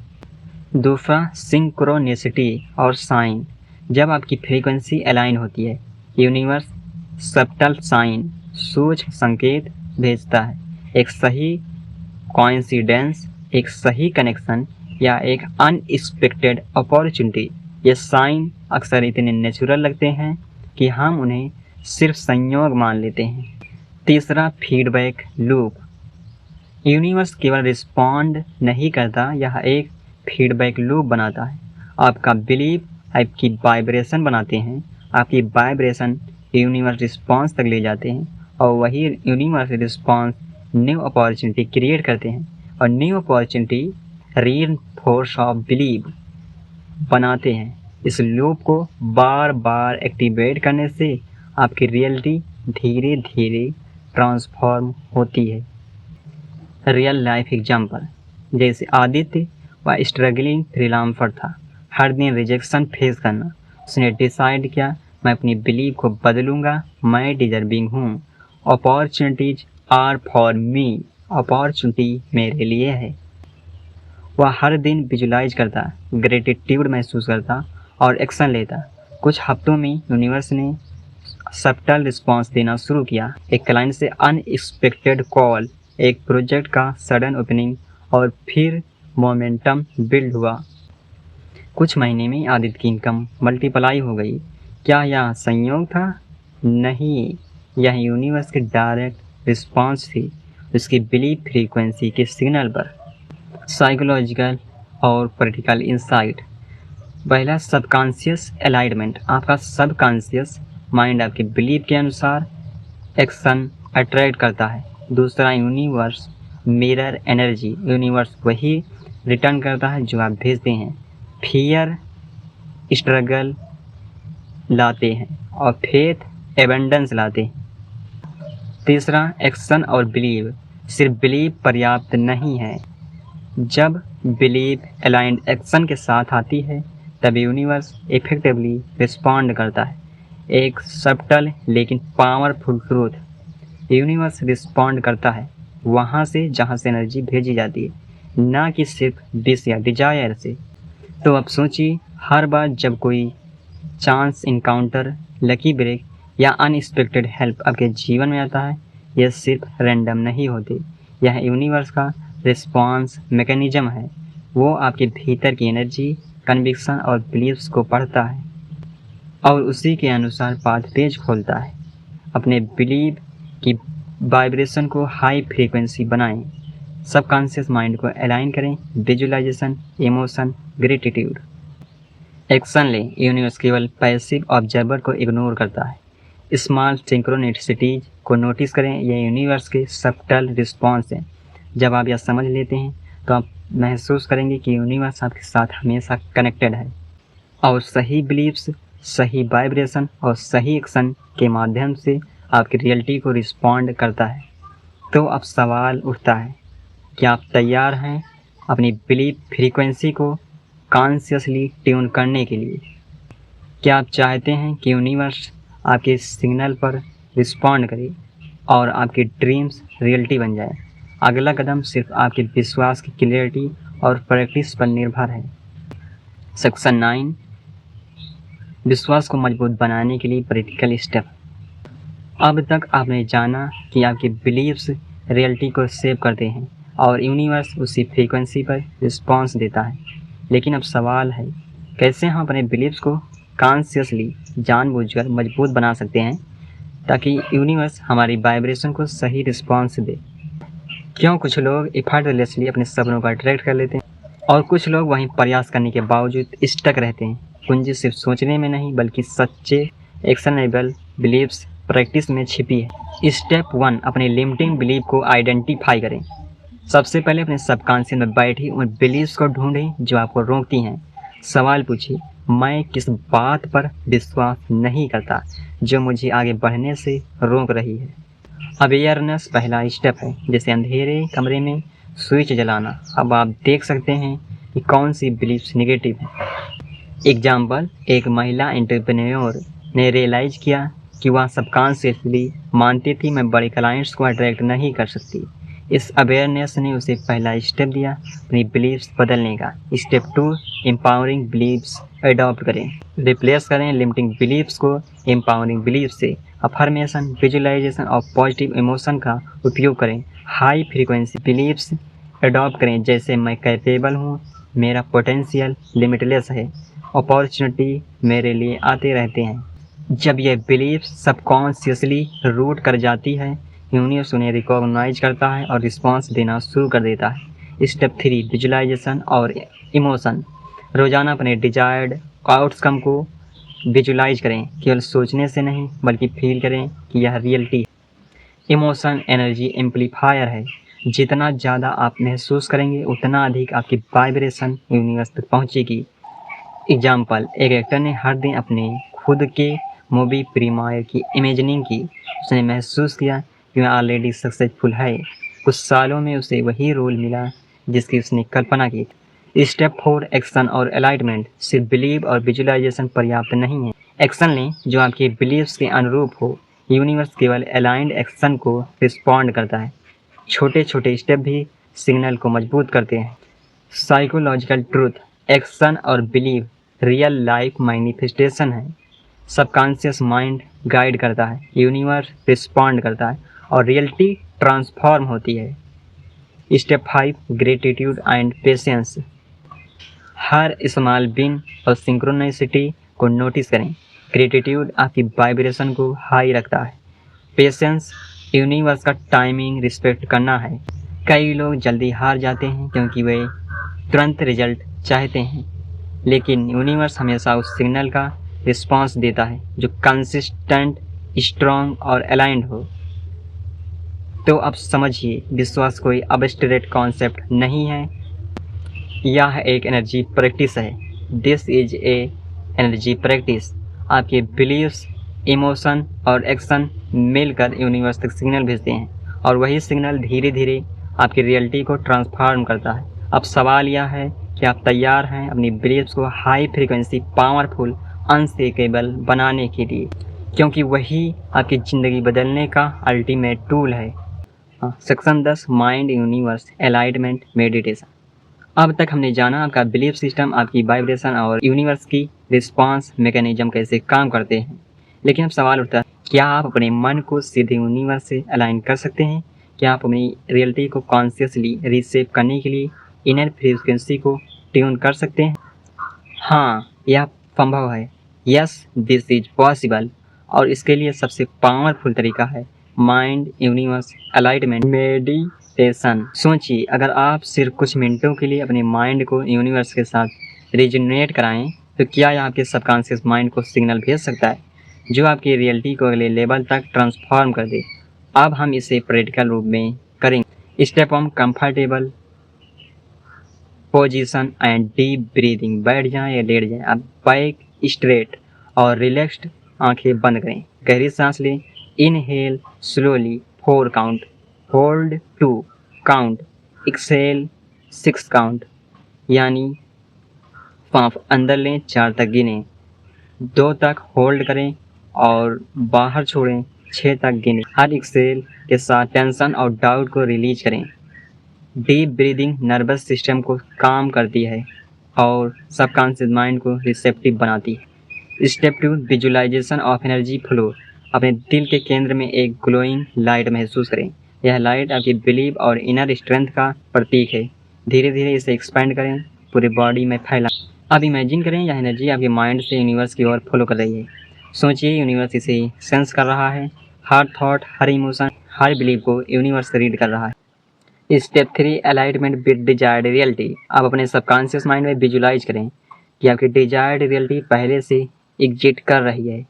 दूसरा, सिंक्रोनिसिटी और साइन। जब आपकी फ्रीक्वेंसी अलाइन होती है, यूनिवर्स सब्टल साइन, सूक्ष्म संकेत भेजता है। एक सही कोइंसिडेंस, एक सही कनेक्शन या एक अनएक्सपेक्टेड अपॉर्चुनिटी। ये साइन अक्सर इतने नेचुरल लगते हैं कि हम उन्हें सिर्फ संयोग मान लेते हैं। तीसरा, फीडबैक लूप। यूनिवर्स केवल रिस्पॉन्ड नहीं करता, यह एक फीडबैक लूप बनाता है। आपका बिलीफ आपकी वाइब्रेशन बनाते हैं, आपकी वाइब्रेशन यूनिवर्स रिस्पॉन्स तक ले जाते हैं और वही universe response new opportunity create करते हैं और new opportunity reinforce of believe बनाते हैं। इस लूप को बार बार एक्टिवेट करने से आपकी रियलिटी धीरे धीरे ट्रांसफॉर्म होती है। रियल लाइफ एग्जाम्पल, जैसे आदित्य वह स्ट्रगलिंग फ्रीलांसर था, हर दिन रिजेक्शन फेस करना। उसने डिसाइड किया, मैं अपनी बिलीव को बदलूंगा, मैं डिजर्विंग हूँ, opportunities are for me, opportunity मेरे लिए है। वह हर दिन विजुलाइज करता, ग्रेटिट्यूड महसूस करता और एक्शन लेता। कुछ हफ्तों में यूनिवर्स ने सब्टल रिस्पॉन्स देना शुरू किया। एक क्लाइंट से अनएक्सपेक्टेड कॉल, एक प्रोजेक्ट का सडन ओपनिंग और फिर मोमेंटम बिल्ड हुआ। कुछ महीने में आदित्य की इनकम मल्टीप्लाई हो गई। क्या यह संयोग था? नहीं, यह यूनिवर्स की डायरेक्ट रिस्पॉन्स थी उसकी बिलीफ फ्रीक्वेंसी के सिग्नल पर। साइकोलॉजिकल और प्रैक्टिकल इंसाइट। पहला, सबकॉन्शियस अलाइनमेंट। आपका सबकॉन्शियस माइंड आपके बिलीफ के अनुसार एक्शन अट्रैक्ट करता है। दूसरा, यूनिवर्स मिरर एनर्जी। यूनिवर्स वही रिटर्न करता है जो आप भेजते हैं। फियर स्ट्रगल लाते हैं और फेथ एबंडेंस लाते हैं। तीसरा, एक्शन और बिलीव। सिर्फ बिलीव पर्याप्त नहीं है, जब बिलीव अलाइंड एक्शन के साथ आती है तब यूनिवर्स इफेक्टिवली रिस्पॉन्ड करता है। एक सब्टल लेकिन पावरफुल ट्रूथ, यूनिवर्स रिस्पॉन्ड करता है वहाँ से जहाँ से एनर्जी भेजी जाती है, ना कि सिर्फ विश या डिजायर से। तो अब सोचिए, हर बार जब कोई चांस इनकाउंटर, लकी ब्रेक या अनएक्सपेक्टेड हेल्प आपके जीवन में आता है, यह सिर्फ रैंडम नहीं होती, यह यूनिवर्स का रिस्पॉन्स मैकेनिज्म है। वो आपके भीतर की एनर्जी, कन्विक्शन और बिलीव्स को पढ़ता है और उसी के अनुसार पाथ पेज खोलता है। अपने बिलीव की वाइब्रेशन को हाई फ्रीक्वेंसी बनाएं, सबकॉन्शियस माइंड को अलाइन करें, विजुअलाइजेशन, इमोशन, ग्रेटिट्यूड। एक्शन लें। यूनिवर्स केवल पैसिव ऑब्जर्वर को इग्नोर करता है। स्मॉल सिंक्रोनिसिटीज को नोटिस करें, यह यूनिवर्स के सब्टल रिस्पॉन्स हैं। जब आप यह समझ लेते हैं तो आप महसूस करेंगे कि यूनिवर्स आपके साथ हमेशा कनेक्टेड है और सही बिलीव्स, सही वाइब्रेशन और सही एक्शन के माध्यम से आपकी रियलिटी को रिस्पॉन्ड करता है। तो अब सवाल उठता है, क्या आप तैयार हैं अपनी बिलीफ फ्रीक्वेंसी को कॉन्शियसली ट्यून करने के लिए? क्या आप चाहते हैं कि यूनिवर्स आपके सिग्नल पर रिस्पॉन्ड करे और आपके ड्रीम्स रियलिटी बन जाए? अगला कदम सिर्फ आपके विश्वास की क्लियरिटी और प्रैक्टिस पर निर्भर है। सेक्शन 9, विश्वास को मजबूत बनाने के लिए प्रैक्टिकल स्टेप। अब तक आपने जाना कि आपके बिलीव्स रियलिटी को सेव करते हैं और यूनिवर्स उसी फ्रीक्वेंसी पर रिस्पॉन्स देता है। लेकिन अब सवाल है, कैसे हम अपने बिलीव्स को कॉन्शियसली जानबूझकर मजबूत बना सकते हैं ताकि यूनिवर्स हमारी वाइब्रेशन को सही रिस्पॉन्स दे। क्यों कुछ लोग एफर्टलेसली अपने सपनों को अट्रैक्ट कर लेते हैं और कुछ लोग वहीं प्रयास करने के बावजूद स्टक रहते हैं? कुंजी सिर्फ सोचने में नहीं, बल्कि सच्चे एक्शनेबल बिलीव्स प्रैक्टिस में छिपी है। स्टेप 1, अपने लिमिटिंग बिलीफ को आइडेंटिफाई करें। सबसे पहले अपने सबकॉन्शियस में बैठी उन बिलीव्स को ढूंढें जो आपको रोकती हैं। सवाल पूछिए, मैं किस बात पर विश्वास नहीं करता जो मुझे आगे बढ़ने से रोक रही है। अवेयरनेस पहला स्टेप है, जैसे अंधेरे कमरे में स्विच जलाना। अब आप देख सकते हैं कि कौन सी बिलीव्स नेगेटिव है। एग्जाम्पल, एक महिला एंटरप्रेन्योर ने रियलाइज किया कि वह सबकॉन्शियसली मानती थी मैं बड़े क्लाइंट्स को अट्रैक्ट नहीं कर सकती। इस अवेयरनेस ने उसे पहला स्टेप दिया अपनी बिलीव्स बदलने का। स्टेप 2, एम्पावरिंग बिलीव्स अडॉप्ट करें। रिप्लेस करें लिमिटिंग बिलीव्स को एम्पावरिंग बिलीव्स से। अफर्मेशन, विजुअलाइजेशन और पॉजिटिव इमोशन का उपयोग करें। हाई फ्रीक्वेंसी बिलीव्स अडॉप्ट करें, जैसे मैं कैपेबल हूँ, मेरा पोटेंशियल लिमिटलेस है, अपॉर्चुनिटी मेरे लिए आते रहते हैं। जब यह बिलीफ सबकॉन्शियसली रूट कर जाती है, यूनिवर्स उन्हें रिकॉग्नाइज करता है और रिस्पॉन्स देना शुरू कर देता है। स्टेप 3, विजुअलाइजेशन और इमोशन। रोजाना अपने डिजायर्ड आउटकम को विजुअलाइज करें। केवल सोचने से नहीं बल्कि फील करें कि यह रियलिटी है। इमोशन एनर्जी एम्पलीफायर है। जितना ज़्यादा आप महसूस करेंगे उतना अधिक आपकी वाइब्रेशन यूनिवर्स तक पहुंचेगी। एग्जाम्पल, एक एक्टर ने हर दिन अपने खुद के मूवी प्रीमियर की इमेजिनिंग की। उसने महसूस किया कि वह ऑलरेडी सक्सेसफुल है। कुछ सालों में उसे वही रोल मिला जिसकी उसने कल्पना की थी। स्टेप 4, एक्शन और अलाइनमेंट। सिर्फ बिलीव और विजुअलाइजेशन पर्याप्त नहीं है। एक्शन लें जो आपके बिलीव्स के अनुरूप हो। यूनिवर्स केवल अलाइंड एक्शन को रिस्पॉन्ड करता है। छोटे छोटे स्टेप भी सिग्नल को मजबूत करते हैं। साइकोलॉजिकल ट्रूथ, एक्शन और बिलीव रियल लाइफ मैनिफेस्टेशन है। सबकॉन्शियस माइंड गाइड करता है, यूनिवर्स रिस्पॉन्ड करता है और रियलिटी ट्रांसफॉर्म होती है। Step 5, gratitude and patience. Her small win और सिंक्रोनिसिटी को नोटिस करें। ग्रेटिट्यूड आपकी वाइब्रेशन को हाई रखता है। पेशेंस यूनिवर्स का टाइमिंग रिस्पेक्ट करना है। कई लोग जल्दी हार जाते हैं क्योंकि वे तुरंत रिजल्ट चाहते हैं, लेकिन यूनिवर्स हमेशा उस सिग्नल का रिस्पांस देता है जो कंसिस्टेंट, स्ट्रॉन्ग और अलाइंड हो। तो अब समझिए, विश्वास कोई अब्स्ट्रैक्ट कॉन्सेप्ट नहीं है, यह एक एनर्जी प्रैक्टिस है। This is a energy practice. आपके बिलीव्स, इमोशन और एक्शन मिलकर यूनिवर्स तक सिग्नल भेजते हैं और वही सिग्नल धीरे धीरे आपकी रियलिटी को ट्रांसफॉर्म करता है। अब सवाल यह है कि आप तैयार हैं अपनी बिलीव्स को हाई फ्रीक्वेंसी, पावरफुल, अनशेकेबल बनाने के लिए, क्योंकि वही आपकी ज़िंदगी बदलने का अल्टीमेट टूल है। Section 10, mind universe alignment meditation. अब तक हमने जाना आपका बिलीफ सिस्टम, आपकी वाइब्रेशन और यूनिवर्स की रिस्पांस मैकेनिज्म कैसे काम करते हैं। लेकिन अब सवाल उठता है, क्या आप अपने मन को सीधे यूनिवर्स से अलाइन कर सकते हैं? क्या आप अपनी रियलिटी को कॉन्शियसली रीसेप करने के लिए इनर फ्रीक्वेंसी को ट्यून कर सकते हैं? हाँ, यह संभव है। Yes, this is possible. और इसके लिए सबसे पावरफुल तरीका है माइंड यूनिवर्स अलाइनमेंट मेडिटेशन। सोचिए, अगर आप सिर्फ कुछ मिनटों के लिए अपने माइंड को यूनिवर्स के साथ रिजोनेट कराएं, तो क्या यह आपके सबकॉन्शियस माइंड को सिग्नल भेज सकता है जो आपकी रियलिटी को अगले लेवल तक ट्रांसफॉर्म कर दे। अब हम इसे प्रैक्टिकल रूप में करेंगे। Step 1, comfortable position and deep breathing. बैठ जाएं या लेट जाएं। आप बैक स्ट्रेट और रिलैक्स्ड, आंखें बंद करें। गहरी सांस लें। Inhale slowly 4 count, hold 2 count, exhale 6 count. यानी 5 अंदर लें, 4 तक गिनें, 2 तक होल्ड करें और बाहर छोड़ें, 6 तक गिनें। हर एक्सेल के साथ टेंशन और डाउट को रिलीज करें। डीप ब्रीदिंग नर्वस सिस्टम को काम करती है और सबकॉन्शियस माइंड को रिसेप्टिव बनाती है। Step 2, visualization of energy flow. अपने दिल के केंद्र में एक ग्लोइंग लाइट महसूस करें। यह लाइट आपकी बिलीव और इनर स्ट्रेंथ का प्रतीक है। धीरे धीरे इसे एक्सपेंड करें, पूरी बॉडी में फैलाएं। अब इमेजिन करें यह एनर्जी आपके माइंड से यूनिवर्स की ओर फ्लो कर रही है। सोचिए, यूनिवर्स इसे सेंस कर रहा है। हर थॉट, हर इमोशन, हर बिलीव को यूनिवर्स रीड कर रहा है। Step 3, alignment with desired reality. आप अपने सबकॉन्शियस माइंड में विजुलाइज करें कि आपकी डिजायर्ड रियलिटी पहले से एग्जिस्ट कर रही है।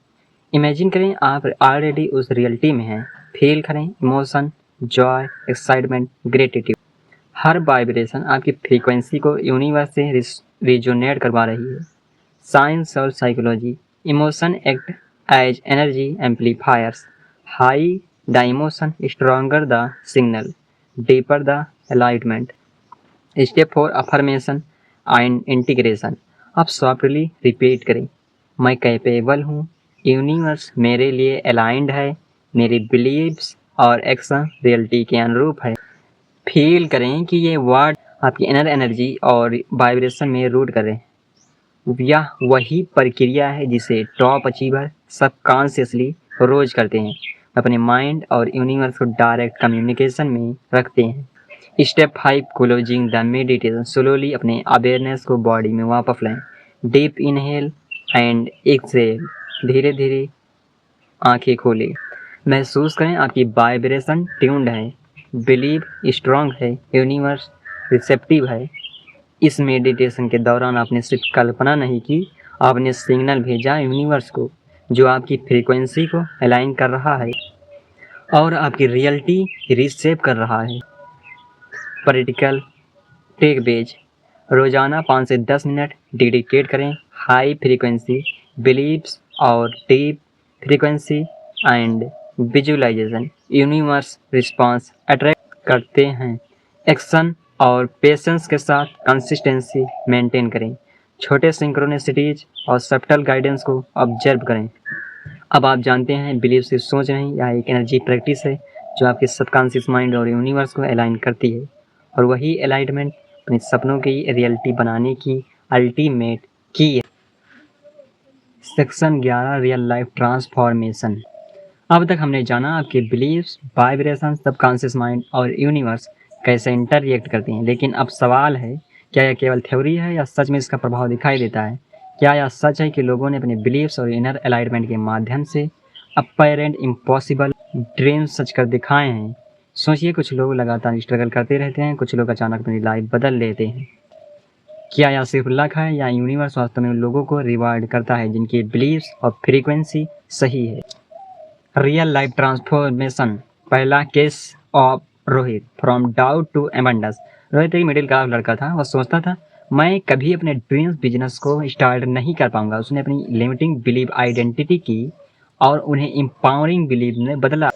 इमेजिन करें आप ऑलरेडी उस रियलिटी में हैं। फील करें इमोशन, जॉय, एक्साइटमेंट, ग्रेटिट्यूड। हर वाइब्रेशन आपकी फ्रीक्वेंसी को यूनिवर्स से रिजोनेट करवा रही है। साइंस और psychology. Emotion act as energy amplifiers. High the emotion, stronger the signal, deeper the alignment. Step 4 affirmation and integration. आप सॉफ्टली रिपीट करें, मैं कैपेबल हूँ, यूनिवर्स मेरे लिए अलाइंड है, मेरी बिलीव्स और एक्शन रियलिटी के अनुरूप है। फील करें कि ये वर्ड आपकी इनर एनर्जी और वाइब्रेशन में रूट करें। यह वही प्रक्रिया है जिसे टॉप अचीवर सबकॉन्शियसली रोज करते हैं, अपने माइंड और यूनिवर्स को डायरेक्ट कम्युनिकेशन में रखते हैं। Step 5 closing the meditation. Slowly अपने अवेयरनेस को बॉडी में वापस लाएं। Deep inhale and exhale. धीरे धीरे आंखें खोलें। महसूस करें आपकी वाइब्रेशन ट्यून्ड है, बिलीव स्ट्रांग है, यूनिवर्स रिसेप्टिव है। इस मेडिटेशन के दौरान आपने सिर्फ कल्पना नहीं की, आपने सिग्नल भेजा यूनिवर्स को जो आपकी फ्रीक्वेंसी को अलाइन कर रहा है और आपकी रियलिटी रीशेप कर रहा है। Practical takeaways. रोजाना 5 से 10 मिनट डेडिकेट करें हाई फ्रीक्वेंसी बिलीव्स और deep frequency and visualization. Universe response attract करते हैं। एक्शन और पेशेंस के साथ कंसिस्टेंसी मेंटेन करें। छोटे सिंक्रोनिसिटीज और सब्टल गाइडेंस को ऑब्जर्व करें। अब आप जानते हैं बिलीव सिर्फ सोच नहीं, यह एक एनर्जी प्रैक्टिस है जो आपके सबकॉन्शियस माइंड और यूनिवर्स को अलाइन करती है और वही अलाइनमेंट अपने सपनों की रियलिटी बनाने की अल्टीमेट की है। Section 11 real life transformation. अब तक हमने जाना आपके बिलीव्स, वाइब्रेशन, सबकॉन्शियस माइंड और यूनिवर्स कैसे इंटररिएक्ट करते हैं, लेकिन अब सवाल है क्या यह केवल थ्योरी है या सच में इसका प्रभाव दिखाई देता है। क्या यह सच है कि लोगों ने अपने बिलीव्स और इनर अलाइनमेंट के माध्यम से अपैरेंट इम्पॉसिबल ड्रीम्स सच कर दिखाए हैं। सोचिए, कुछ लोग लगातार स्ट्रगल करते रहते हैं, कुछ लोग अचानक अपनी लाइफ बदल लेते हैं। क्या यह सिर्फ लक है या यूनिवर्स वास्तव में उन लोगों को रिवार्ड करता है जिनकी बिलीव्स और फ्रीक्वेंसी सही है। Real life transformation. पहला case of Rohit, from doubt to abundance. Rohit एक मिडिल क्लास लड़का था। वह सोचता था मैं कभी अपने ड्रीम्स बिजनेस को स्टार्ट नहीं कर पाऊंगा। उसने अपनी लिमिटिंग बिलीव आइडेंटिटी की और उन्हें एम्पावरिंग बिलीव में बदला।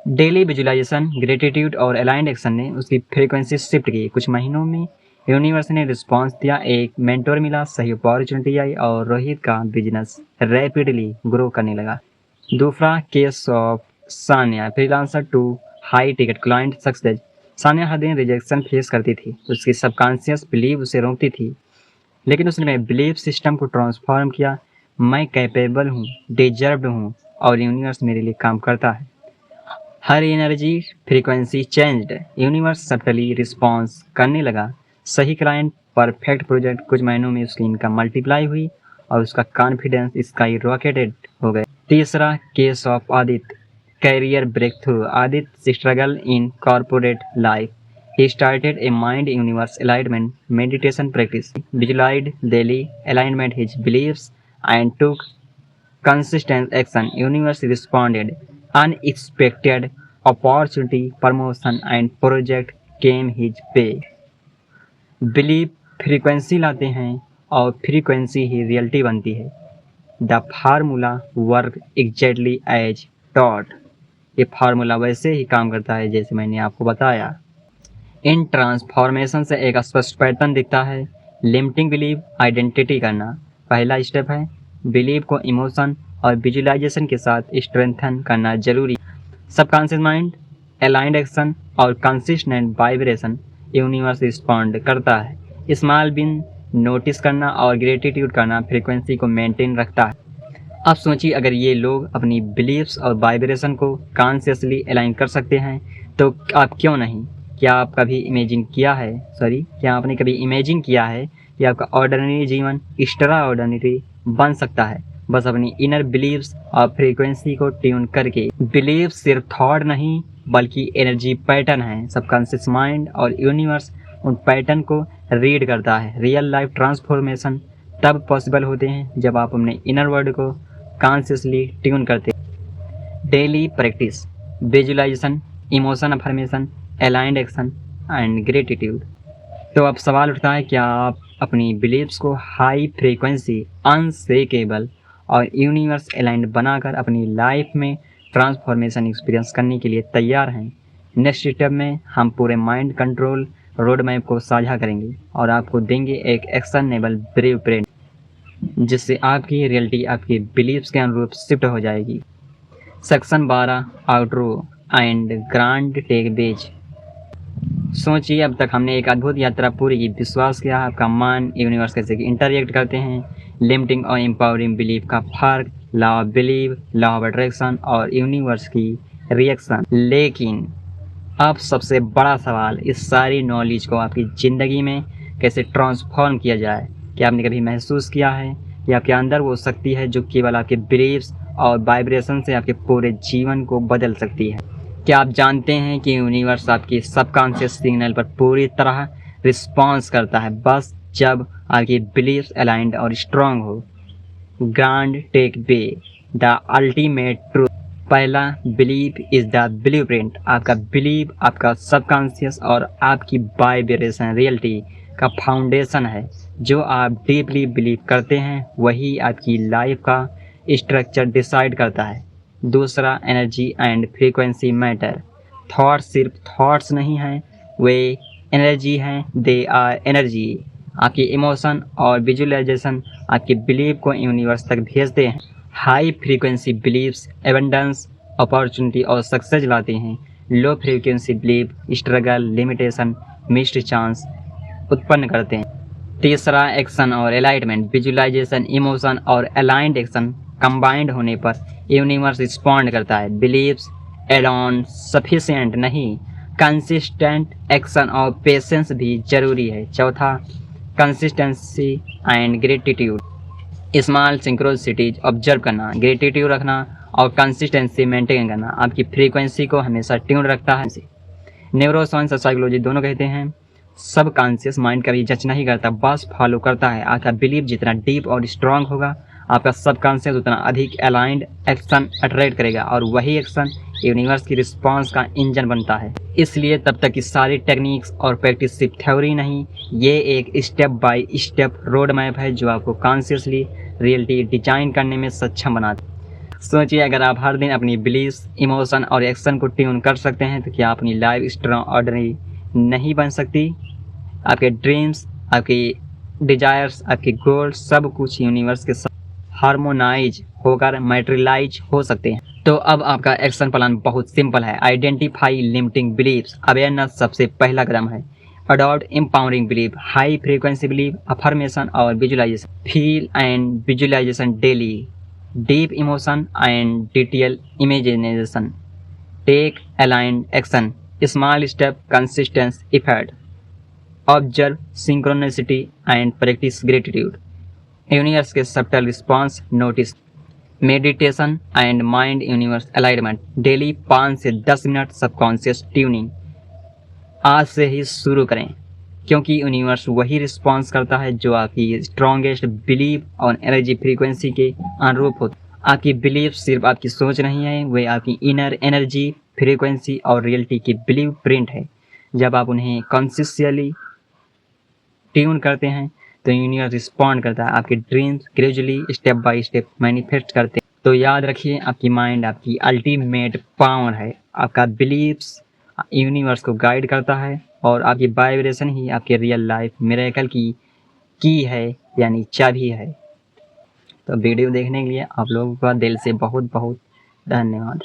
डेली विजुअलाइजेशन, ग्रेटिट्यूड और अलाइंड एक्शन ने उसकी फ्रीक्वेंसी शिफ्ट की। कुछ महीनों में यूनिवर्स ने रिस्पॉन्स दिया, एक मेंटोर मिला, सही अपॉर्चुनिटी आई और रोहित का बिजनेस रैपिडली ग्रो करने लगा। दूसरा case of Sania, freelancer to high ticket client success. Sania हर दिन रिजेक्शन फेस करती थी। उसकी सबकॉन्शियस बिलीव उसे रोकती थी, लेकिन उसने बिलीव सिस्टम को ट्रांसफॉर्म किया। मैं कैपेबल हूँ, डिजर्व्ड हूँ और यूनिवर्स मेरे लिए काम करता है। हर energy frequency changed, universe subtly response करने लगा। सही क्लाइंट, परफेक्ट प्रोजेक्ट। कुछ महीनों में उसकी इनकम मल्टीप्लाई हुई और उसका कॉन्फिडेंस स्काई रॉकेटेड हो गया। तीसरा case of Aditya, career breakthrough. Aditya struggle in corporate life. He started a mind universe alignment meditation practice, visualized daily alignment his beliefs and took consistent action. Universe responded. Unexpected opportunity, promotion and project came his way. Believe frequency लाते हैं और फ्रीक्वेंसी ही रियलिटी बनती है। The formula work exactly as taught. ये फार्मूला वैसे ही काम करता है जैसे मैंने आपको बताया। इन ट्रांसफॉर्मेशन से एक स्पष्ट पैटर्न दिखता है। लिमिटिंग बिलीव आइडेंटिटी करना पहला स्टेप है। बिलीव को इमोशन और विजुअलाइजेशन के साथ स्ट्रेंथन करना जरूरी। सबकॉन्शियस माइंड, अलाइंड एक्शन और कंसिस्टेंट वाइब्रेशन यूनिवर्स रिस्पॉन्ड करता है। स्मॉल विन नोटिस करना और ग्रेटिट्यूड करना फ्रीक्वेंसी को मेंटेन रखता है। अब सोचिए, अगर ये लोग अपनी बिलीव्स और वाइब्रेशन को कॉन्शियसली अलाइन कर सकते हैं तो आप क्यों नहीं। क्या आपने कभी इमेजिन किया है कि आपका ऑर्डिनरी जीवन एक्स्ट्रा ऑर्डिनरी बन सकता है, बस अपनी इनर बिलीव्स और फ्रीक्वेंसी को ट्यून करके। बिलीव सिर्फ थॉट नहीं बल्कि एनर्जी पैटर्न है। सबकॉन्शियस माइंड और यूनिवर्स उन पैटर्न को रीड करता है। रियल लाइफ ट्रांसफॉर्मेशन तब पॉसिबल होते हैं जब आप अपने इनर वर्ल्ड को कॉन्शियसली ट्यून करते हैं। Daily practice, visualization, emotion affirmation, aligned action and gratitude. तो अब सवाल उठता है, क्या आप अपनी बिलीव्स को हाई फ्रीक्वेंसी, अनशेकेबल और यूनिवर्स अलाइंड बनाकर अपनी लाइफ में ट्रांसफॉर्मेशन एक्सपीरियंस करने के लिए तैयार हैं? नेक्स्ट स्टेप में हम पूरे माइंड कंट्रोल रोड मैप को साझा करेंगे और आपको देंगे एक एक्शनेबल ब्लूप्रिंट, जिससे आपकी रियलिटी आपके बिलीव्स के अनुरूप शिफ्ट हो जाएगी। Section 12, outro and grand takeaways. सोचिए, अब तक हमने एक अद्भुत यात्रा पूरी की। विश्वास किया आपका मन यूनिवर्स कैसे इंटरएक्ट करते हैं, लिमिटिंग और एम्पावरिंग बिलीफ का फर्क, law of believe, law of attraction और यूनिवर्स की रिएक्शन। लेकिन अब सबसे बड़ा सवाल, इस सारी नॉलेज को आपकी ज़िंदगी में कैसे ट्रांसफॉर्म किया जाए? क्या आपने कभी महसूस किया है कि आपके अंदर वो शक्ति है जो केवल आपके बिलीव्स और वाइब्रेशन से आपके पूरे जीवन को बदल सकती है? क्या आप जानते हैं कि यूनिवर्स आपके सबकॉन्शियस सिग्नल पर पूरी तरह रिस्पॉन्स करता है, बस जब आपकी बिलीव्स अलाइंड और स्ट्रांग हो? Grand takeaway, the ultimate truth. पहला, बिलीव इज द ब्लूप्रिंट। आपका बिलीव आपका सबकॉन्शियस और आपकी वाइब्रेशन रियलिटी का फाउंडेशन है। जो आप डीपली बिलीव करते हैं वही आपकी लाइफ का स्ट्रक्चर डिसाइड करता है। दूसरा, energy and frequency matter. Thoughts सिर्फ थॉट्स नहीं हैं, वे एनर्जी हैं, दे आर एनर्जी। आपकी इमोशन और विजुअलाइजेशन आपके बिलीव को यूनिवर्स तक भेजते हैं। High frequency believes abundance, opportunity और सक्सेस लाते हैं। Low frequency believe struggle, limitation, missed chance उत्पन्न करते हैं। तीसरा, एक्शन और एलाइटमेंट। विजुअलाइजेशन, इमोशन और अलाइंड एक्शन कंबाइंड होने पर यूनिवर्स रिस्पॉन्ड करता है। बिलीव्स एलोन सफिशिएंट नहीं, कंसिस्टेंट एक्शन और पेशेंस भी जरूरी है। चौथा, consistency and gratitude. Small synchronicities observe करना, ग्रेटिट्यूड रखना और कंसिस्टेंसी मेंटेन करना आपकी फ्रीक्वेंसी को हमेशा ट्यून रखता है। न्यूरोसाइंस और साइकोलॉजी दोनों कहते हैं सब कॉन्शियस माइंड कभी जज नहीं करता, बस फॉलो करता है। आपका बिलीव जितना डीप और स्ट्रांग होगा, आपका सबकॉन्शियस उतना अधिक अलाइंड एक्शन अट्रैक्ट करेगा और वही एक्शन यूनिवर्स की रिस्पांस का इंजन बनता है। इसलिए तब तक की सारी टेक्निक्स और प्रैक्टिस सिर्फ थ्योरी नहीं, ये एक step by step road map है जो आपको कॉन्शियसली रियलिटी डिजाइन करने में सक्षम बनाता है। सोचिए, अगर आप हर दिन अपनी बिलीव्स, इमोशन और एक्शन को ट्यून कर सकते हैं तो क्या अपनी लाइफ स्ट्रॉन्ग ऑर्डिनरी नहीं बन सकती? आपके ड्रीम्स, आपकी डिजायर्स, आपके गोल्स सब कुछ यूनिवर्स के साथ हार्मोनाइज होकर मैटेरियलाइज हो सकते हैं। तो अब आपका एक्शन प्लान बहुत सिंपल है। आइडेंटिफाई लिमिटिंग बिलीव्स, अवेयरनेस सबसे पहला कदम है। Adopt empowering belief, high frequency belief, affirmation और visualisation. Feel and visualisation daily, deep emotion and detail imagination. Take aligned action, small step, consistence effort. Observe synchronicity and practice gratitude. Universe के subtle response notice. Meditation and mind universe alignment, daily 5 से 10 मिनट सबकॉन्शियस ट्यूनिंग। आज से ही शुरू करें, क्योंकि यूनिवर्स वही रिस्पॉन्स करता है जो आपकी स्ट्रॉन्गेस्ट बिलीव और एनर्जी फ्रीक्वेंसी के अनुरूप होता है। आपकी बिलीव सिर्फ आपकी सोच नहीं है, वे आपकी इनर एनर्जी, फ्रीक्वेंसी और रियलिटी की बिलीव प्रिंट है। जब आप उन्हें कॉन्शियसली ट्यून करते हैं तो यूनिवर्स रिस्पॉन्ड करता है। आपके dreams gradually step by step manifest करते हैं। तो याद रखिए, आपकी माइंड आपकी अल्टीमेट पावर है। आपका बिलीव्स यूनिवर्स को गाइड करता है और आपकी वाइब्रेशन ही आपके रियल लाइफ मिरेकल की है, यानी चाबी है। तो वीडियो देखने के लिए आप लोगों का दिल से बहुत बहुत धन्यवाद।